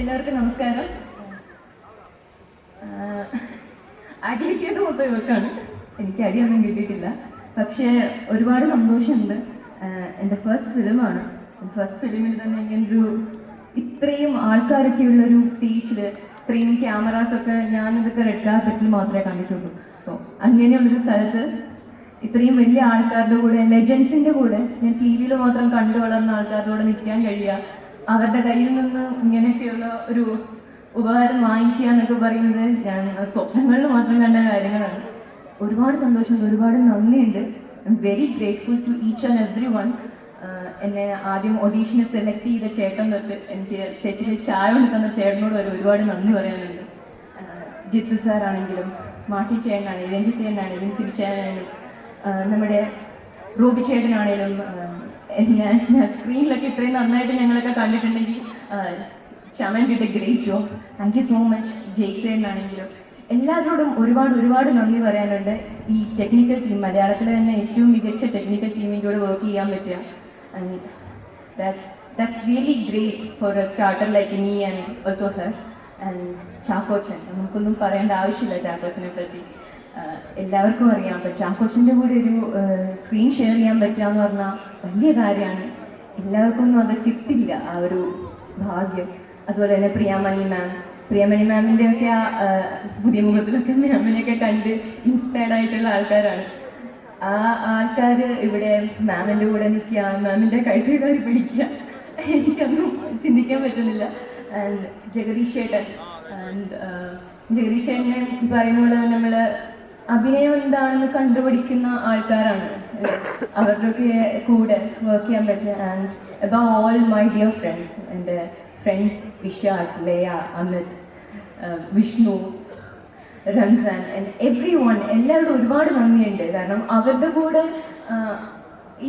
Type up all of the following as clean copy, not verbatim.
എല്ലാവർക്കും നമസ്കാരം. അടി കിട്ടിയത് മൊത്തം ഇവർക്കാണ്, എനിക്ക് അടിയൊന്നും കിട്ടിയിട്ടില്ല. പക്ഷേ ഒരുപാട് സന്തോഷമുണ്ട്. എൻ്റെ ഫസ്റ്റ് ഫിലിമാണ്. ഫസ്റ്റ് ഫിലിമിൽ തന്നെ ഇങ്ങനൊരു ഇത്രയും ആൾക്കാരൊക്കെയുള്ളൊരു സ്റ്റേജിൽ ഇത്രയും ക്യാമറാസൊക്കെ ഞാനിതൊക്കെ റെഡ് കാർപ്പറ്റിൽ മാത്രമേ കണ്ടിട്ടുള്ളൂ. അപ്പോൾ അങ്ങനെയുള്ളൊരു സ്ഥലത്ത് ഇത്രയും വലിയ ആൾക്കാരുടെ കൂടെ, ലെജൻസിൻ്റെ കൂടെ, ഞാൻ ടി വിയിൽ മാത്രം കണ്ടു വളർന്ന ആൾക്കാരുടെ കൂടെ നിൽക്കാൻ കഴിയുക, അവരുടെ കയ്യിൽ നിന്ന് ഇങ്ങനെയൊക്കെയുള്ള ഒരു ഉപകാരം വാങ്ങിക്കുക എന്നൊക്കെ പറയുന്നത് ഞാൻ സ്വപ്നങ്ങളിൽ മാത്രം കണ്ട കാര്യങ്ങളാണ്. ഒരുപാട് സന്തോഷമുണ്ട്, ഒരുപാട് നന്ദിയുണ്ട്. I am very grateful to each and every one. എന്നെ ആദ്യം ഓഡീഷന് സെലക്ട് ചെയ്ത ചേട്ടൻ തൊട്ട് എനിക്ക് സെറ്റിൽ ചായ കൊണ്ട് തന്ന ചേട്ടനോട് വരെ ഒരുപാട് നന്ദി പറയാനുണ്ട്. ജിത്തു സാറാണെങ്കിലും, മാട്ടി ചേട്ടനാണെങ്കിലും, രഞ്ജിത്ത് ചേട്ടനാണെങ്കിലും, സിരിച്ചേട്ടനാണെങ്കിലും, നമ്മുടെ റൂബി ചേട്ടനാണെങ്കിലും, ഞാൻ സ്ക്രീനിലൊക്കെ ഇത്രയും നന്നായിട്ട് ഞങ്ങളൊക്കെ കണ്ടിട്ടുണ്ടെങ്കിൽ Chaman did a great job. Thank you so much. ജയ്സേനാണെങ്കിലും എല്ലാവരോടും ഒരുപാട് നന്ദി പറയാനുണ്ട്. ഈ ടെക്നിക്കൽ ടീം, മലയാളത്തിലെ തന്നെ ഏറ്റവും മികച്ച ടെക്നിക്കൽ ടീമിൻ്റെ കൂടെ വർക്ക് ചെയ്യാൻ പറ്റുക, and that's really great for a starter like me and also her and Chackochan. നമുക്കൊന്നും പറയേണ്ട ആവശ്യമില്ല ചാക്കോച്ചനെ പറ്റി, എല്ലാവർക്കും അറിയാം. അപ്പം ചാക്കോച്ചൻ്റെ കൂടെ ഒരു സ്ക്രീൻ ഷെയർ ചെയ്യാൻ പറ്റുക എന്ന് പറഞ്ഞാൽ വലിയ കാര്യമാണ്. എല്ലാവർക്കും ഒന്നും അത് കിട്ടില്ല, ആ ഒരു ഭാഗ്യം. അതുപോലെ തന്നെ പ്രിയമണി മാമിൻ്റെയൊക്കെ ആ പുതിയ മുഖത്തിലൊക്കെ മാമിനെയൊക്കെ കണ്ട് ഇൻസ്പയർഡ് ആയിട്ടുള്ള ആൾക്കാരാണ്. ആ ആൾക്കാർ ഇവിടെ മാമിൻ്റെ കൂടെ നിൽക്കുക, മാമിൻ്റെ കൈകാരി പിടിക്കുക, എനിക്കൊന്നും ചിന്തിക്കാൻ പറ്റുന്നില്ല. ആൻഡ് ജഗദീഷ് ചേട്ടനെ പറയുന്ന പോലെ നമ്മൾ അഭിനയം എന്താണെന്ന് കണ്ടുപിടിക്കുന്ന ആൾക്കാരാണ്. അവരുടെയൊക്കെ കൂടെ വർക്ക് ചെയ്യാൻ പറ്റുക. And above all my dear friends, എൻ്റെ friends Vishakh, Laya, Amit, Vishnu, Ramzan and every one, എല്ലാവരും ഒരുപാട് നന്ദിയുണ്ട്. കാരണം അവരുടെ കൂടെ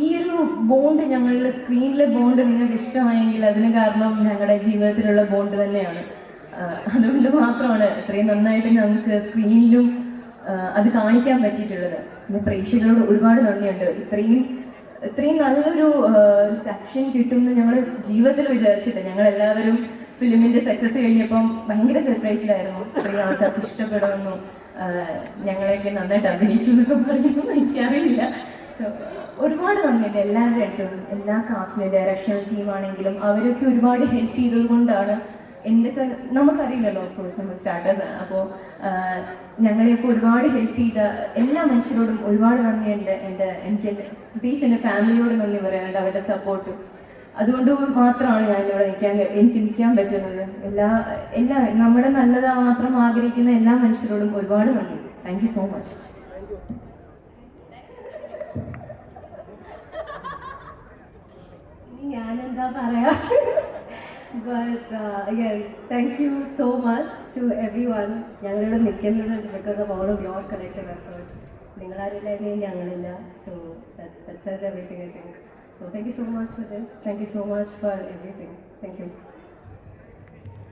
ഈ ഒരു ബോണ്ട്, ഞങ്ങളുടെ സ്ക്രീനിലെ ബോണ്ട് നിങ്ങൾക്ക് ഇഷ്ടമായെങ്കിൽ അതിന് കാരണം ഞങ്ങളുടെ ജീവിതത്തിലുള്ള ബോണ്ട് തന്നെയാണ്. അതുകൊണ്ട് മാത്രമാണ് ഇത്രയും നന്നായിട്ട് ഞങ്ങൾക്ക് സ്ക്രീനിലും അത് കാണിക്കാൻ പറ്റിയിട്ടുള്ളത്. പിന്നെ പ്രേക്ഷകരോട് ഒരുപാട് നന്ദിയുണ്ട്. ഇത്രയും നല്ലൊരു സെക്ഷൻ കിട്ടുമെന്ന് ഞങ്ങൾ ജീവിതത്തിൽ വിചാരിച്ചിട്ട്, ഞങ്ങളെല്ലാവരും ഫിലിമിൻ്റെ സക്സസ് കഴിഞ്ഞപ്പം ഭയങ്കര സർപ്രൈസിലായിരുന്നു. ഇത്രയും ആൾക്കാർക്ക് ഇഷ്ടപ്പെടുമെന്നും ഞങ്ങളെയൊക്കെ നന്നായിട്ട് അഭിനയിച്ചു എന്നൊക്കെ പറയുമ്പോൾ എനിക്കറിയില്ല. സോ ഒരുപാട് നന്ദിയുണ്ട് എല്ലാവരുടെ അടുത്തും. എല്ലാ കാസ്റ്റിലെ ഡയറക്ഷണൽ ടീമാണെങ്കിലും അവരൊക്കെ ഒരുപാട് ഹെൽപ്പ് ചെയ്തത് കൊണ്ടാണ് എന്തൊക്കെ നമുക്കറിയില്ലല്ലോ. ഓഫ്കോഴ്സ് നമ്മൾ സ്റ്റാർട്ടേഴ്സ് ആണ്. അപ്പോൾ ഞങ്ങളെയൊക്കെ ഒരുപാട് ഹെൽപ്പ് ചെയ്ത എല്ലാ മനുഷ്യരോടും ഒരുപാട് നന്ദിയുണ്ട്. എനിക്ക് പ്രത്യേകിച്ച് എൻ്റെ ഫാമിലിയോട് നന്ദി പറയാനുണ്ട്, അവരുടെ സപ്പോർട്ട്. അതുകൊണ്ട് മാത്രമാണ് ഞാൻ ഇവിടെ എനിക്ക് നിൽക്കാൻ പറ്റുന്നത്. എല്ലാ നമ്മുടെ നല്ലത് മാത്രം ആഗ്രഹിക്കുന്ന എല്ലാ മനുഷ്യരോടും ഒരുപാട് നന്ദി. Thank you so much. ഞാനെന്താ പറയാ, but again, thank you so much to everyone. ഞങ്ങളിവിടെ നിൽക്കുന്നത് because of all of your collective effort. നിങ്ങളാരില്ലായിരുന്നെങ്കിൽ ഞങ്ങളില്ല. So that says everything, I think. So thank you so much for this. Thank you so much for everything. Thank you.